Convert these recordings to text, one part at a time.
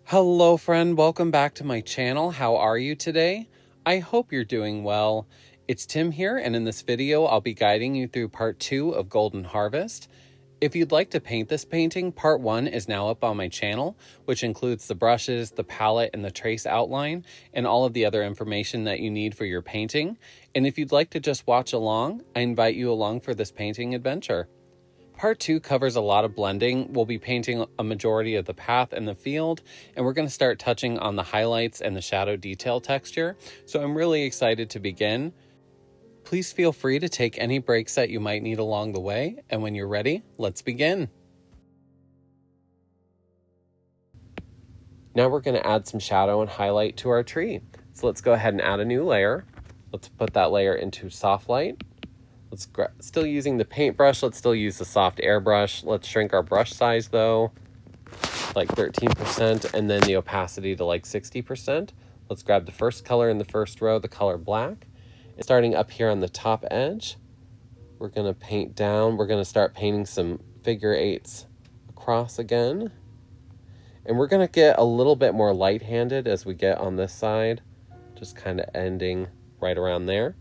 Hello friend, welcome back to my channel. How are you today? I hope you're doing well. It's Tim here, and in this video I'll be guiding you through part 2 of Golden Harvest. If you'd like to paint this painting, part 1 is now up on my channel, which includes the brushes, the palette, and the trace outline, and all of the other information that you need for your painting. And if you'd like to just watch along, I invite you along for this painting adventure. Part 2 covers a lot of blending. We'll be painting a majority of the path and the field, and we're going to start touching on the highlights and the shadow detail texture. So I'm really excited to begin. Please feel free to take any breaks that you might need along the way, and when you're ready, let's begin. Now we're going to add some shadow and highlight to our tree. So let's go ahead and add a new layer. Let's put that layer into soft light. Still using the paintbrush, let's still use the soft airbrush. Let's shrink our brush size though, like 13%, and then the opacity to like 60%. Let's grab the first color in the first row, the color black. And starting up here on the top edge, we're gonna paint down. We're gonna start painting some figure eights across again. And we're gonna get a little bit more light-handed as we get on this side, just kind of ending right around there.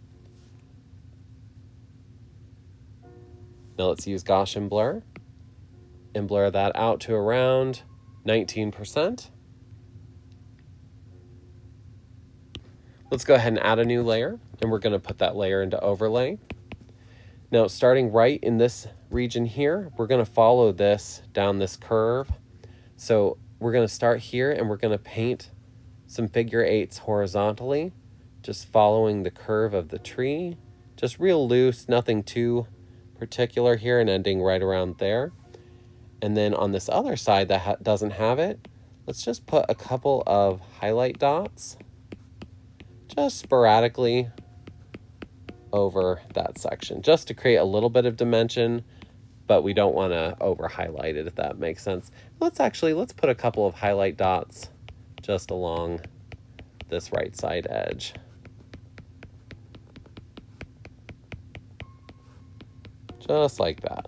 Now let's use Gaussian blur and blur that out to around 19%. Let's go ahead and add a new layer, and we're going to put that layer into overlay. Now starting right in this region here, we're going to follow this down this curve. So we're going to start here and we're going to paint some figure eights horizontally, just following the curve of the tree. Just real loose, nothing too particular here, and ending right around there. And then on this other side that doesn't have it, let's just put a couple of highlight dots just sporadically over that section, just to create a little bit of dimension, but we don't want to over highlight it, if that makes sense. Let's put a couple of highlight dots just along this right side edge. Just like that.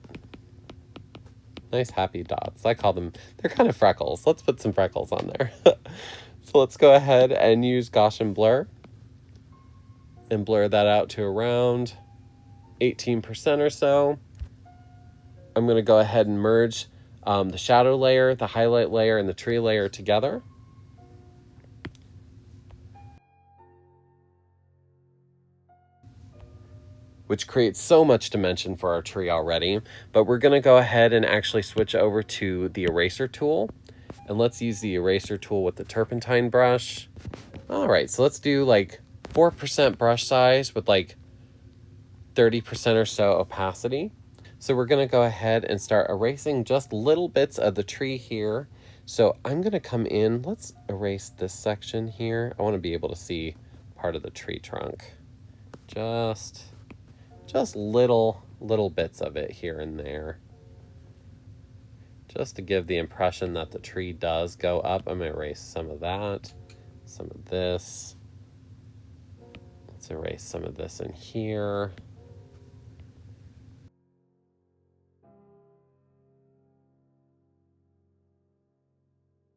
Nice happy dots. I call them, they're kind of freckles. Let's put some freckles on there. So let's go ahead and use Gaussian blur and blur that out to around 18% or so. I'm going to go ahead and merge the shadow layer, the highlight layer, and the tree layer together. Which creates so much dimension for our tree already. But we're going to go ahead and actually switch over to the eraser tool. And let's use the eraser tool with the Turpentine brush. All right, so let's do like 4% brush size with like 30% or so opacity. So we're going to go ahead and start erasing just little bits of the tree here. So I'm going to come in, let's erase this section here. I want to be able to see part of the tree trunk. Just little bits of it here and there, just to give the impression that the tree does go up. I'm going to erase some of that, some of this. Let's erase some of this in here.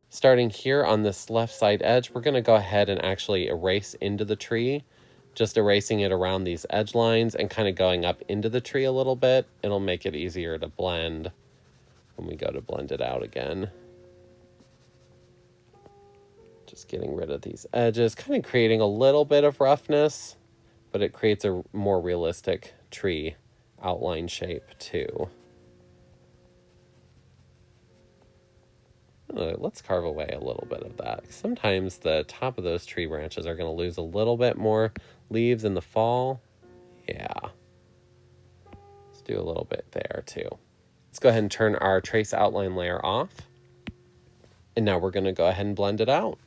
Starting here on this left side edge, we're going to go ahead and actually erase into the tree. Just erasing it around these edge lines and kind of going up into the tree a little bit. It'll make it easier to blend when we go to blend it out again. Just getting rid of these edges, kind of creating a little bit of roughness, but it creates a more realistic tree outline shape too. Let's carve away a little bit of that. Sometimes the top of those tree branches are going to lose a little bit more leaves in the fall. Yeah. Let's do a little bit there too. Let's go ahead and turn our trace outline layer off. And now we're going to go ahead and blend it out.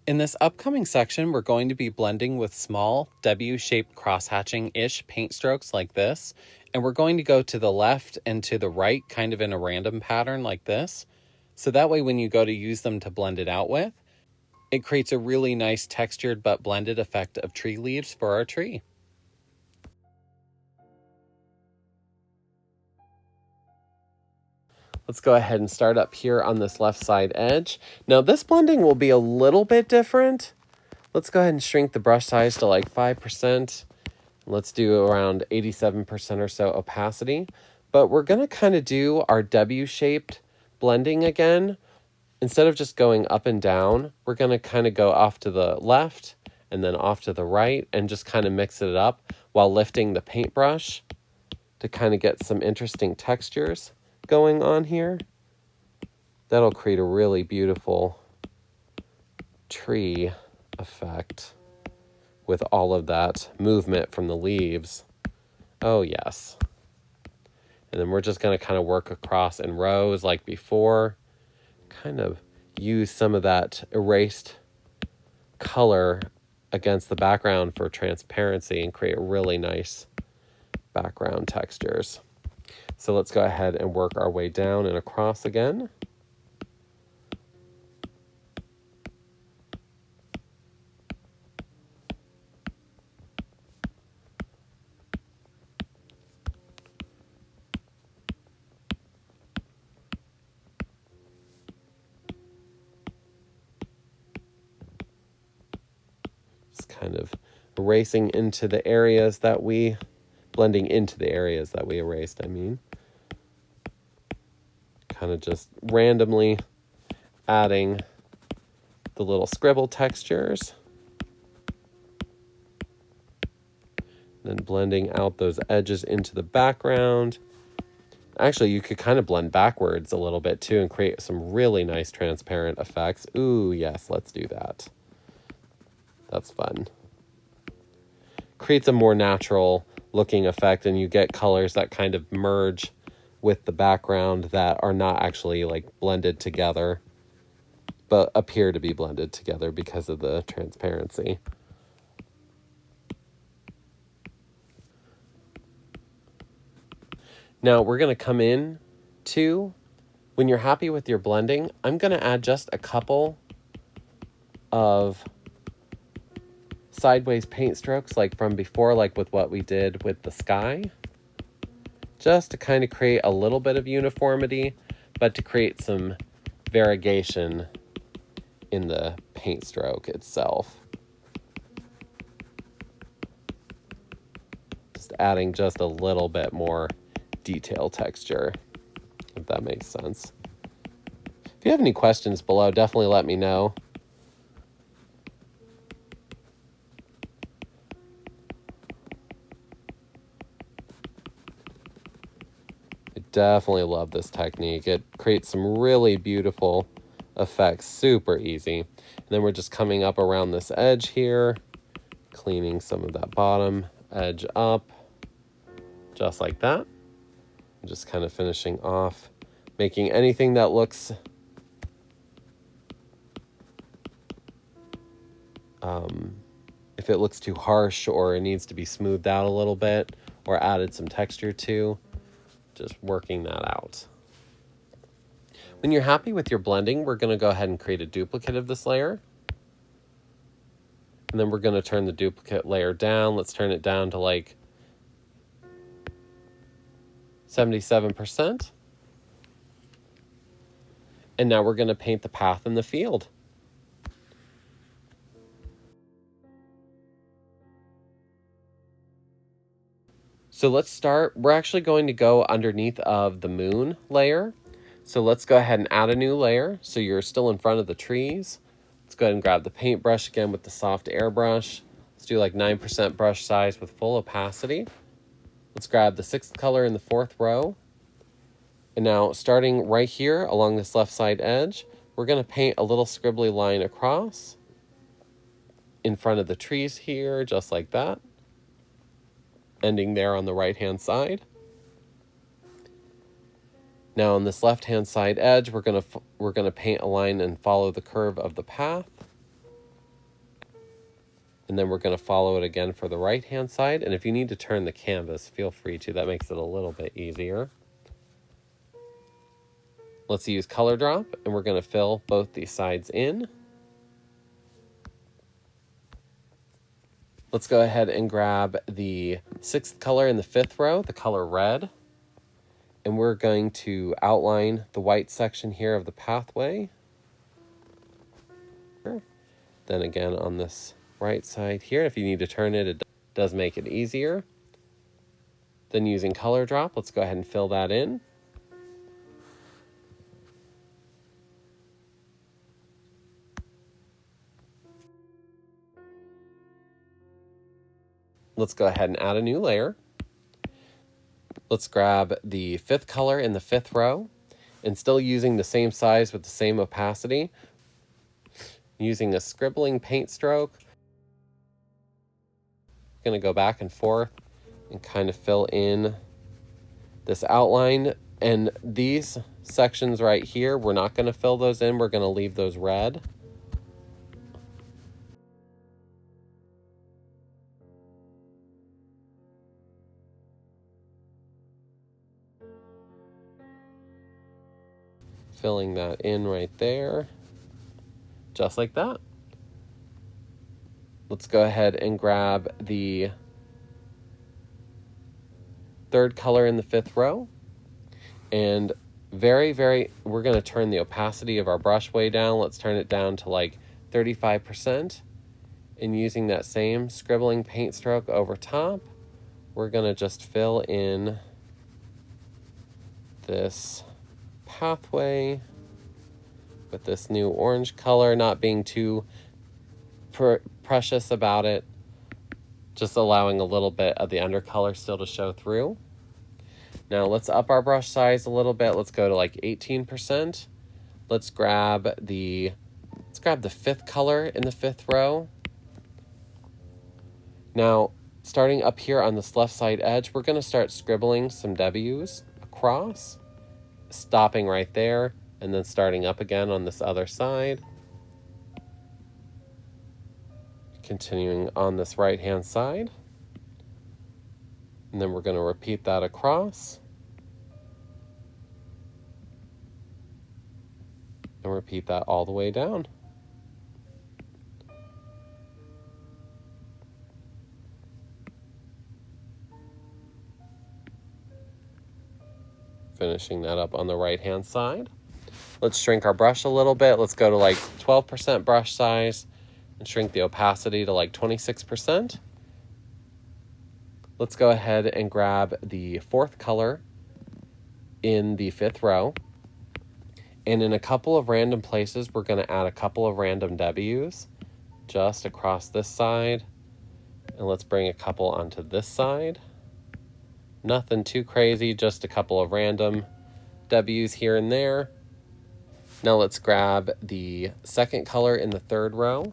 In this upcoming section, we're going to be blending with small W-shaped cross-hatching-ish paint strokes like this. And we're going to go to the left and to the right, kind of in a random pattern like this. So that way when you go to use them to blend it out with, it creates a really nice textured but blended effect of tree leaves for our tree. Let's go ahead and start up here on this left side edge. Now this blending will be a little bit different. Let's go ahead and shrink the brush size to like 5%. Let's do around 87% or so opacity. But we're going to kind of do our W-shaped blending again. Instead of just going up and down, we're going to kind of go off to the left and then off to the right and just kind of mix it up while lifting the paintbrush to kind of get some interesting textures going on here. That'll create a really beautiful tree effect with all of that movement from the leaves. Oh yes. And then we're just going to kind of work across in rows like before. Kind of use some of that erased color against the background for transparency and create really nice background textures. So let's go ahead and work our way down and across again. Kind of erasing into the areas that we, blending into the areas that we erased, I mean. Kind of just randomly adding the little scribble textures. Then blending out those edges into the background. Actually, you could kind of blend backwards a little bit too and create some really nice transparent effects. Ooh, yes, let's do that. That's fun. Creates a more natural looking effect, and you get colors that kind of merge with the background that are not actually like blended together, but appear to be blended together because of the transparency. Now we're going to come in to, when you're happy with your blending, I'm going to add just a couple of sideways paint strokes like from before, like with what we did with the sky, just to kind of create a little bit of uniformity, but to create some variegation in the paint stroke itself. Just adding just a little bit more detail texture, if that makes sense. If you have any questions below, definitely let me know. Definitely love this technique. It creates some really beautiful effects, super easy. And then we're just coming up around this edge here, cleaning some of that bottom edge up, just like that. And just kind of finishing off, making anything that looks if it looks too harsh or it needs to be smoothed out a little bit or added some texture to, just working that out. When you're happy with your blending, we're going to go ahead and create a duplicate of this layer. And then we're going to turn the duplicate layer down. Let's turn it down to like 77%. And now we're going to paint the path in the field. So let's start. We're actually going to go underneath of the moon layer. So let's go ahead and add a new layer. So you're still in front of the trees. Let's go ahead and grab the paintbrush again with the soft airbrush. Let's do like 9% brush size with full opacity. Let's grab the 6th color in the 4th row. And now starting right here along this left side edge, we're going to paint a little scribbly line across in front of the trees here, just like that. Ending there on the right-hand side. Now on this left-hand side edge, we're gonna paint a line and follow the curve of the path. And then we're gonna follow it again for the right-hand side. And if you need to turn the canvas, feel free to. That makes it a little bit easier. Let's use color drop, and we're gonna fill both these sides in. Let's go ahead and grab the 6th color in the 5th row, the color red. And we're going to outline the white section here of the pathway. Then again on this right side here, if you need to turn it, it does make it easier. Then using color drop, let's go ahead and fill that in. Let's go ahead and add a new layer. Let's grab the 5th color in the 5th row, and still using the same size with the same opacity, using a scribbling paint stroke. I'm going to go back and forth and kind of fill in this outline. And these sections right here, we're not going to fill those in. We're going to leave those red. Filling that in right there, just like that. Let's go ahead and grab the 3rd color in the 5th row, and we're going to turn the opacity of our brush way down. Let's turn it down to like 35%, and using that same scribbling paint stroke over top, we're going to just fill in this pathway with this new orange color, not being too precious about it, just allowing a little bit of the undercolor still to show through. Now let's up our brush size a little bit. Let's go to like 18%. Let's grab the 5th color in the 5th row. Now, starting up here on this left side edge, we're going to start scribbling some W's across, stopping right there, and then starting up again on this other side. Continuing on this right-hand side. And then we're going to repeat that across. And repeat that all the way down. Finishing that up on the right-hand side. Let's shrink our brush a little bit. Let's go to like 12% brush size and shrink the opacity to like 26%. Let's go ahead and grab the 4th color in the 5th row. And in a couple of random places, we're going to add a couple of random W's just across this side. And let's bring a couple onto this side. Nothing too crazy, just a couple of random W's here and there. Now let's grab the 2nd color in the 3rd row.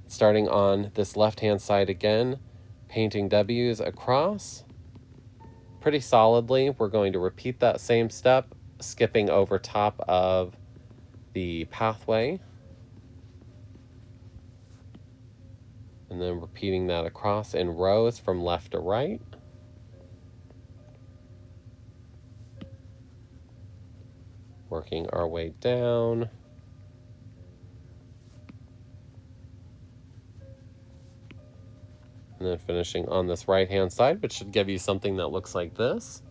Starting on this left-hand side again, painting W's across pretty solidly. We're going to repeat that same step, skipping over top of the pathway. And then repeating that across in rows from left to right. Working our way down. And then finishing on this right-hand side, which should give you something that looks like this.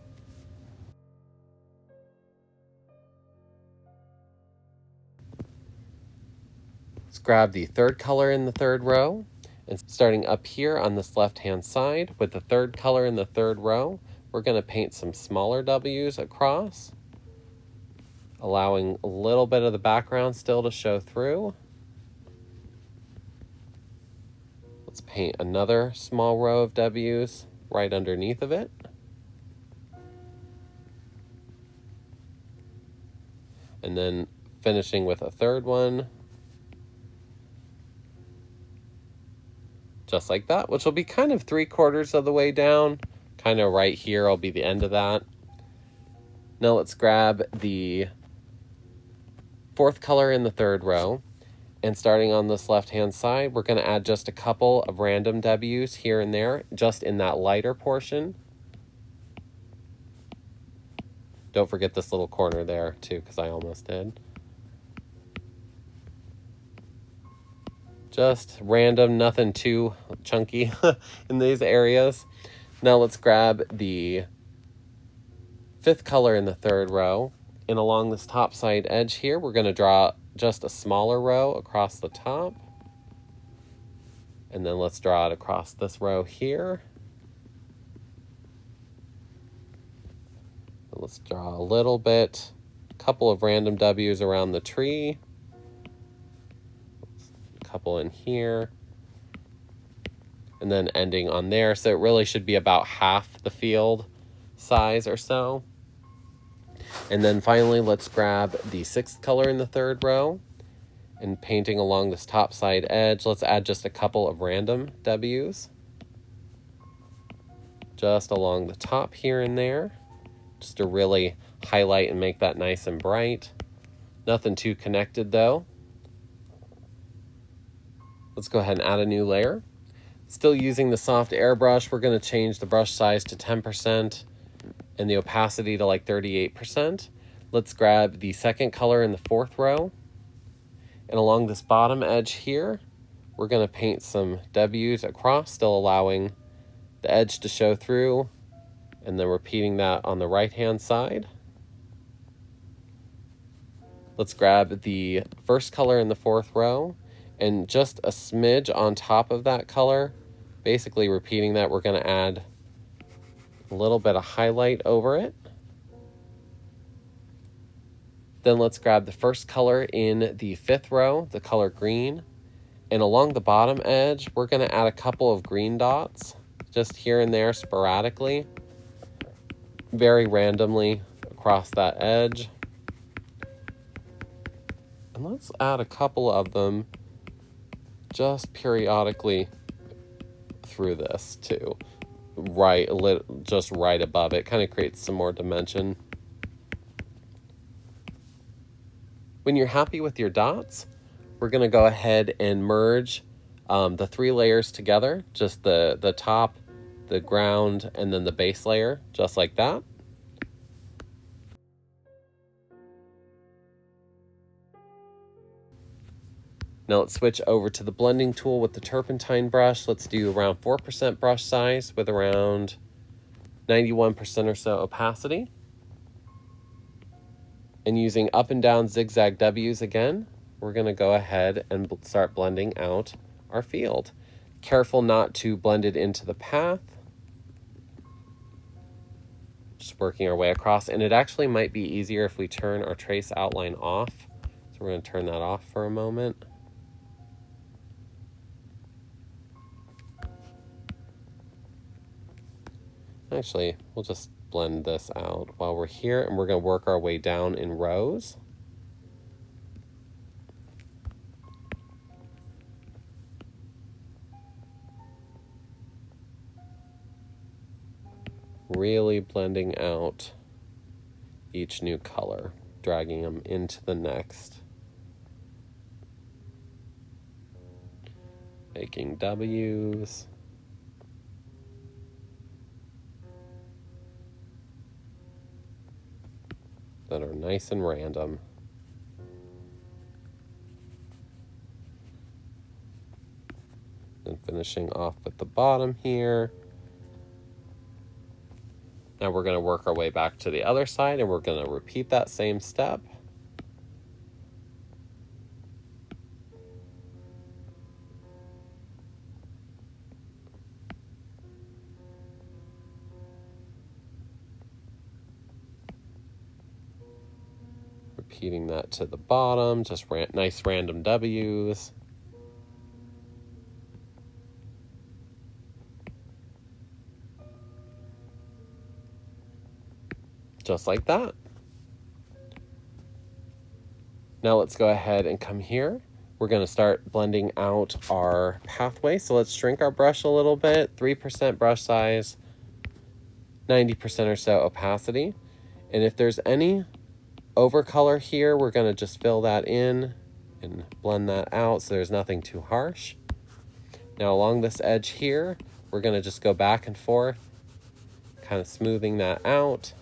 Let's grab the 3rd color in the 3rd row. And starting up here on this left-hand side with the 3rd color in the 3rd row, we're going to paint some smaller W's across, allowing a little bit of the background still to show through. Let's paint another small row of W's right underneath of it. And then finishing with a 3rd one. Just like that, which will be kind of 3/4 of the way down. Kind of right here will be the end of that. Now let's grab the 4th color in the 3rd row. And starting on this left-hand side, we're going to add just a couple of random W's here and there, just in that lighter portion. Don't forget this little corner there, too, because I almost did. Just random, nothing too chunky in these areas. Now let's grab the fifth color in the third row. And along this top side edge here, we're going to draw just a smaller row across the top. And then let's draw it across this row here. Let's draw a little bit, a couple of random W's around the tree. A couple in here. And then ending on there. So it really should be about half the field size or so. And then finally, let's grab the sixth color in the third row and painting along this top side edge. Let's add just a couple of random W's just along the top here and there, just to really highlight and make that nice and bright. Nothing too connected though. Let's go ahead and add a new layer. Still using the soft airbrush, we're going to change the brush size to 10% and the opacity to like 38%. Let's grab the second color in the fourth row. And along this bottom edge here, we're going to paint some W's across, still allowing the edge to show through, and then repeating that on the right-hand side. Let's grab the first color in the fourth row, and just a smidge on top of that color, basically repeating that, we're going to add a little bit of highlight over it. Then let's grab the first color in the fifth row, the color green. And along the bottom edge, we're going to add a couple of green dots, just here and there sporadically, very randomly across that edge. And let's add a couple of them just periodically through this too. Just right above it, kind of creates some more dimension. When you're happy with your dots, we're going to go ahead and merge the three layers together, just the top, the ground, and then the base layer, just like that. Now let's switch over to the blending tool with the Turpentine brush. Let's do around 4% brush size with around 91% or so opacity. And using up and down zigzag W's again, we're going to go ahead and start blending out our field. Careful not to blend it into the path. Just working our way across. And it actually might be easier if we turn our trace outline off. So we're going to turn that off for a moment. Actually, we'll just blend this out while we're here, and we're going to work our way down in rows. Really blending out each new color, dragging them into the next. Making W's. That are nice and random. And finishing off with the bottom here. Now we're going to work our way back to the other side, and we're going to repeat that same step. Repeating that to the bottom, just nice random W's. Just like that. Now let's go ahead and come here. We're going to start blending out our pathway. So let's shrink our brush a little bit, 3% brush size, 90% or so opacity. And if there's any overcolor here, we're going to just fill that in and blend that out so there's nothing too harsh. Now along this edge here, we're going to just go back and forth, kind of smoothing that out.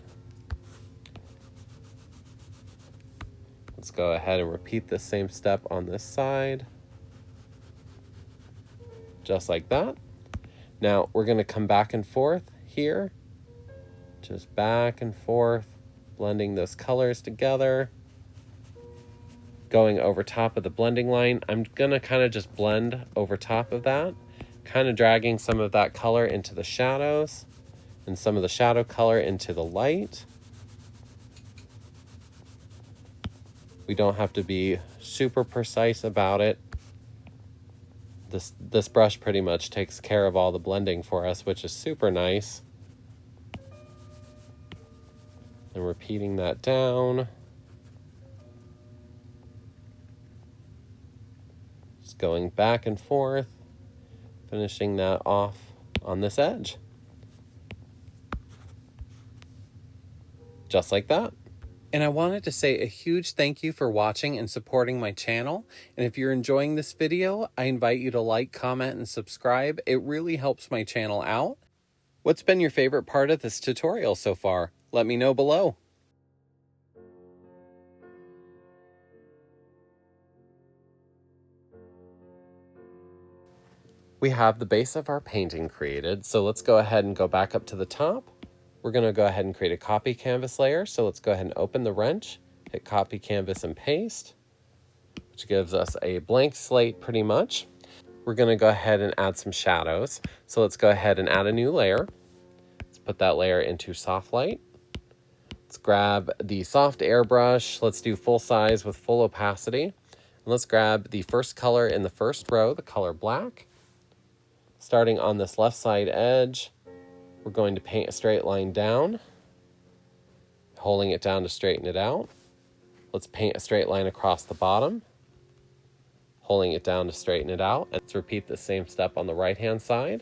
Let's go ahead and repeat the same step on this side. Just like that. Now we're going to come back and forth here. Just back and forth. blending those colors together. Going over top of the blending line, I'm gonna kind of just blend over top of that, kind of dragging some of that color into the shadows and some of the shadow color into the light. We don't have to be super precise about it. This brush pretty much takes care of all the blending for us, which is super nice. And repeating that down. Just going back and forth, finishing that off on this edge. Just like that. And I wanted to say a huge thank you for watching and supporting my channel. And if you're enjoying this video, I invite you to like, comment, and subscribe. It really helps my channel out. What's been your favorite part of this tutorial so far? Let me know below. We have the base of our painting created, so let's go ahead and go back up to the top. We're going to go ahead and create a copy canvas layer. So let's go ahead and open the wrench, hit copy canvas and paste, which gives us a blank slate pretty much. We're going to go ahead and add some shadows. So let's go ahead and add a new layer. Let's put that layer into soft light. Let's grab the soft airbrush. Let's do full size with full opacity. And let's grab the first color in the first row, the color black. Starting on this left side edge, we're going to paint a straight line down, holding it down to straighten it out. Let's paint a straight line across the bottom, holding it down to straighten it out. And let's repeat the same step on the right-hand side.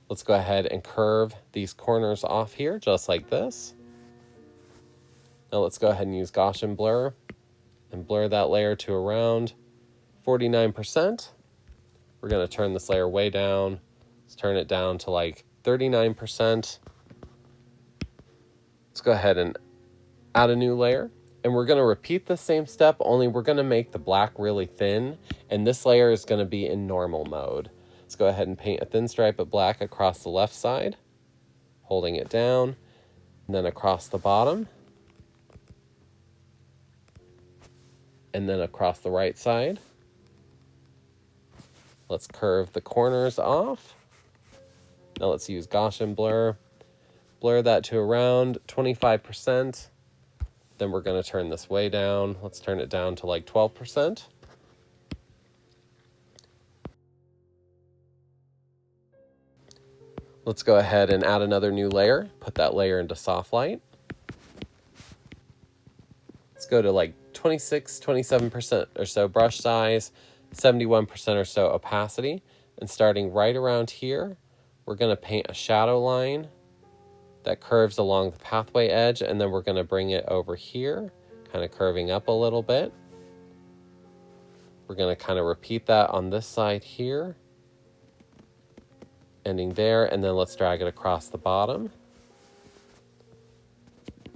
Let's go ahead and curve these corners off here, just like this. Now let's go ahead and use Gaussian blur and blur that layer to around 49%. We're going to turn this layer way down. Let's turn it down to like 39%. Let's go ahead and add a new layer. And we're going to repeat the same step, only we're going to make the black really thin. And this layer is going to be in normal mode. Let's go ahead and paint a thin stripe of black across the left side, holding it down, and then across the bottom, and then across the right side. Let's curve the corners off. Now let's use Gaussian blur. Blur that to around 25%. Then we're going to turn this way down. Let's turn it down to like 12%. Let's go ahead and add another new layer. Put that layer into soft light. Let's go to like 26, 27% or so brush size, 71% or so opacity. And starting right around here, we're going to paint a shadow line that curves along the pathway edge, and then we're going to bring it over here, kind of curving up a little bit. We're going to kind of repeat that on this side here, ending there, and then let's drag it across the bottom.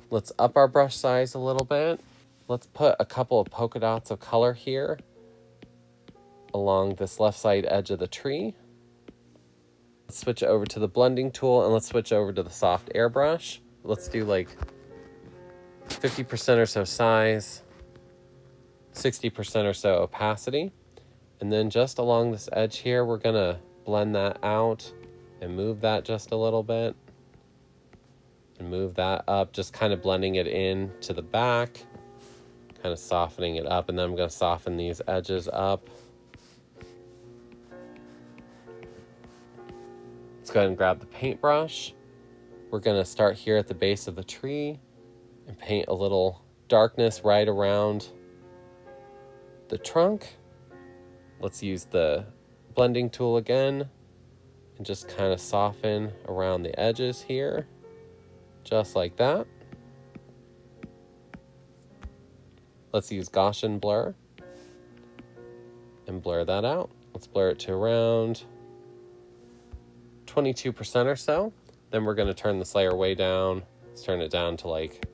Let's up our brush size a little bit. Let's put a couple of polka dots of color here along this left side edge of the tree. Let's switch over to the blending tool and let's switch over to the soft airbrush. Let's do like 50% or so size, 60% or so opacity. And then just along this edge here, we're gonna blend that out and move that just a little bit. And move that up, just kind of blending it in to the back, kind of softening it up, and then I'm gonna soften these edges up. Let's go ahead and grab the paintbrush. We're gonna start here at the base of the tree and paint a little darkness right around the trunk. Let's use the blending tool again and just kind of soften around the edges here, just like that. Let's use Gaussian blur and blur that out. Let's blur it to around 22% or so. Then we're going to turn this layer way down. Let's turn it down to like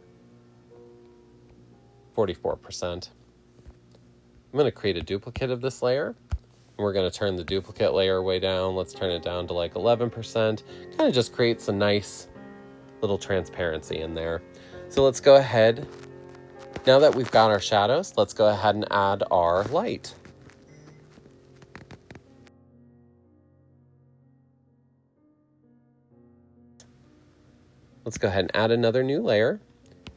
44%. I'm going to create a duplicate of this layer. And we're going to turn the duplicate layer way down. Let's turn it down to like 11%. Kind of just creates a nice little transparency in there. So let's go ahead. Now that we've got our shadows, let's go ahead and add our light. Let's go ahead and add another new layer.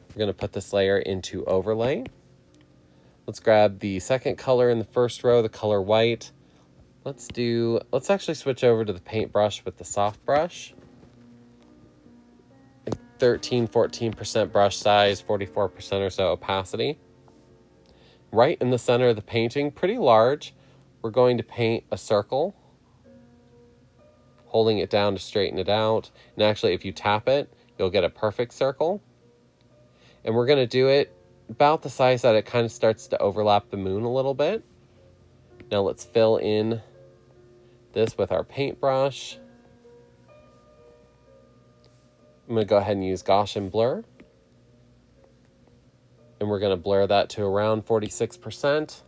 We're going to put this layer into overlay. Let's grab the second color in the first row, the color white. Let's actually switch over to the paintbrush with the soft brush. 13-14% brush size, 44% or so opacity. Right in the center of the painting, pretty large, we're going to paint a circle, holding it down to straighten it out. And actually, if you tap it, you'll get a perfect circle. And we're going to do it about the size that it kind of starts to overlap the moon a little bit. Now let's fill in this with our paintbrush. I'm going to go ahead and use Gaussian blur. And we're going to blur that to around 46%.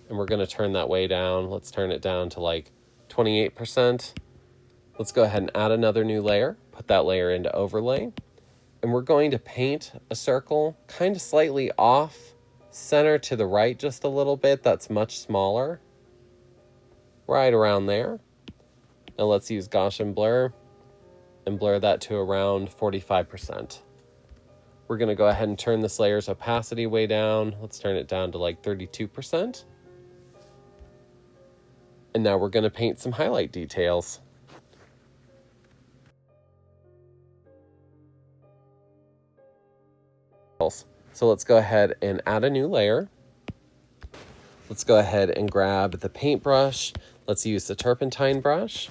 And we're going to turn that way down. Let's turn it down to like 28%. Let's go ahead and add another new layer. Put that layer into overlay. And we're going to paint a circle kind of slightly off center to the right just a little bit. That's much smaller. Right around there. Now let's use Gaussian blur and blur that to around 45%. We're going to go ahead and turn this layer's opacity way down. Let's turn it down to like 32%. And now we're going to paint some highlight details. So let's go ahead and add a new layer. Let's go ahead and grab the paintbrush. Let's use the Turpentine brush.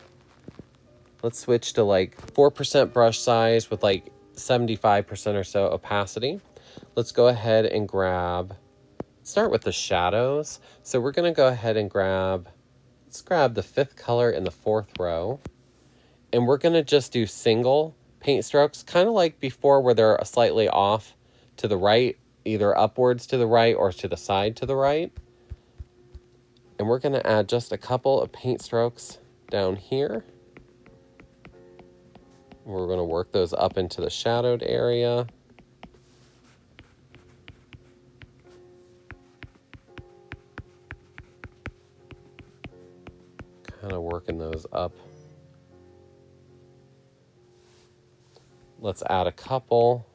Let's switch to like 4% brush size with like 75% or so opacity. Let's go ahead and start with the shadows. So we're going to go ahead and let's grab the fifth color in the fourth row. And we're going to just do single paint strokes, kind of like before where they're slightly off to the right, either upwards to the right or to the side to the right. And we're going to add just a couple of paint strokes down here. We're going to work those up into the shadowed area. Kind of working those up. Let's add a couple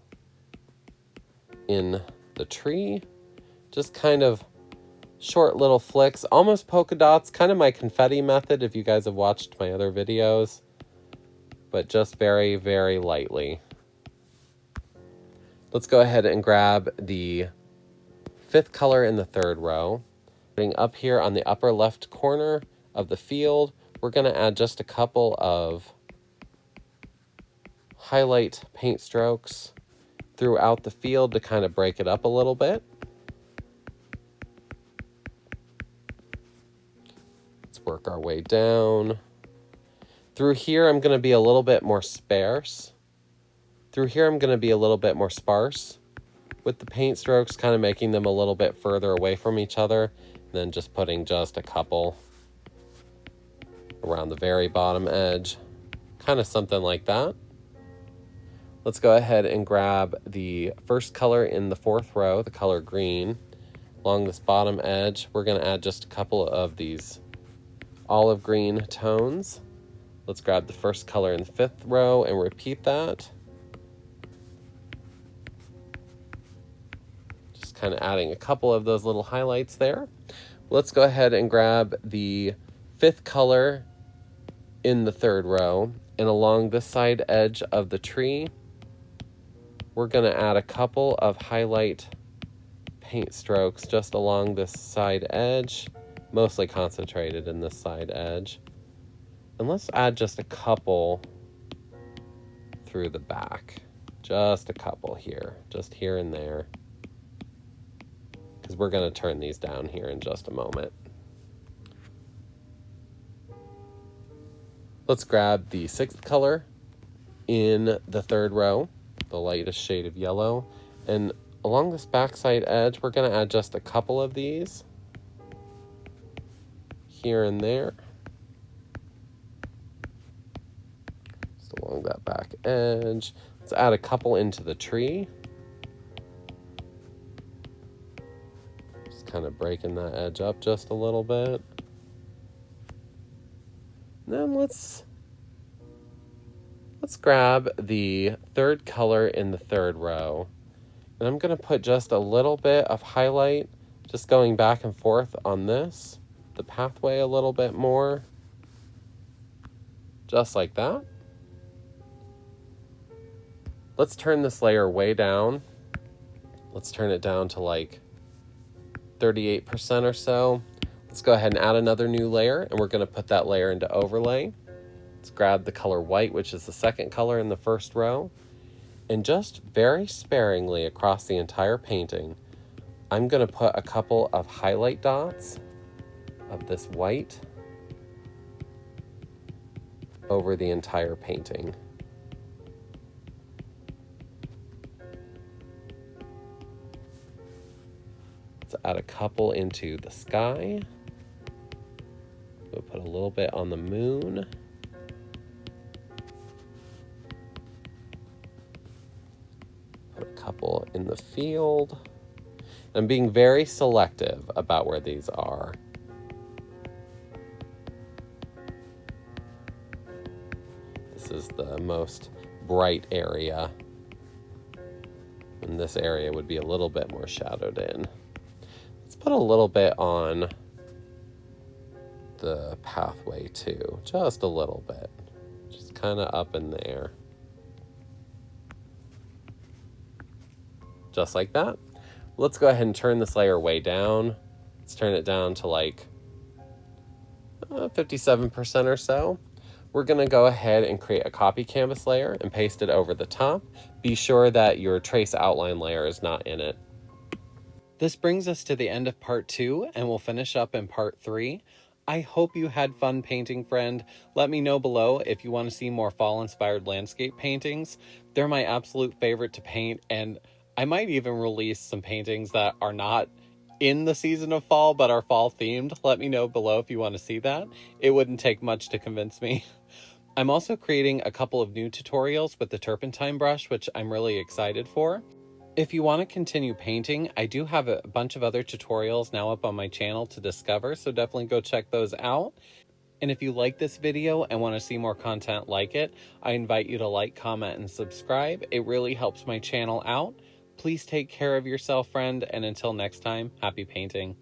in the tree. Just kind of short little flicks, almost polka dots, kind of my confetti method if you guys have watched my other videos, but just very, very lightly. Let's go ahead and grab the fifth color in the third row. Up here on the upper left corner of the field, we're going to add just a couple of highlight paint strokes throughout the field to kind of break it up a little bit. Let's work our way down. Through here, I'm going to be a little bit more sparse. Through here, I'm going to be a little bit more sparse with the paint strokes, kind of making them a little bit further away from each other, and then just putting just a couple around the very bottom edge, kind of something like that. Let's go ahead and grab the first color in the fourth row, the color green. Along this bottom edge, we're going to add just a couple of these olive green tones. Let's grab the first color in the fifth row and repeat that. Just kind of adding a couple of those little highlights there. Let's go ahead and grab the fifth color in the third row, and along this side edge of the tree, we're going to add a couple of highlight paint strokes just along this side edge, mostly concentrated in this side edge. And let's add just a couple through the back. Just a couple here, just here and there. Because we're going to turn these down here in just a moment. Let's grab the sixth color in the third row, the lightest shade of yellow. And along this backside edge, we're going to add just a couple of these here and there. Just along that back edge. Let's add a couple into the tree. Just kind of breaking that edge up just a little bit. Then let's grab the third color in the third row. And I'm going to put just a little bit of highlight, just going back and forth on this, the pathway a little bit more. Just like that. Let's turn this layer way down. Let's turn it down to like 38% or so. Let's go ahead and add another new layer, and we're going to put that layer into overlay. Let's grab the color white, which is the second color in the first row, and just very sparingly across the entire painting, I'm going to put a couple of highlight dots of this white over the entire painting. Let's add a couple into the sky. We'll put a little bit on the moon. Put a couple in the field. I'm being very selective about where these are. This is the most bright area, and this area would be a little bit more shadowed in. Let's put a little bit on the pathway too, just a little bit, just kind of up in there, just like that. Let's go ahead and turn this layer way down. Let's turn it down to like 57% or so. We're going to go ahead and create a copy canvas layer and paste it over the top. Be sure that your trace outline layer is not in it. This brings us to the end of part 2, and we'll finish up in part 3. I hope you had fun painting, friend. Let me know below if you want to see more fall-inspired landscape paintings. They're my absolute favorite to paint, and I might even release some paintings that are not in the season of fall, but are fall themed. Let me know below if you want to see that. It wouldn't take much to convince me. I'm also creating a couple of new tutorials with the Turpentine brush, which I'm really excited for. If you want to continue painting, I do have a bunch of other tutorials now up on my channel to discover, so definitely go check those out. And if you like this video and want to see more content like it, I invite you to like, comment, and subscribe. It really helps my channel out. Please take care of yourself, friend, and until next time, happy painting.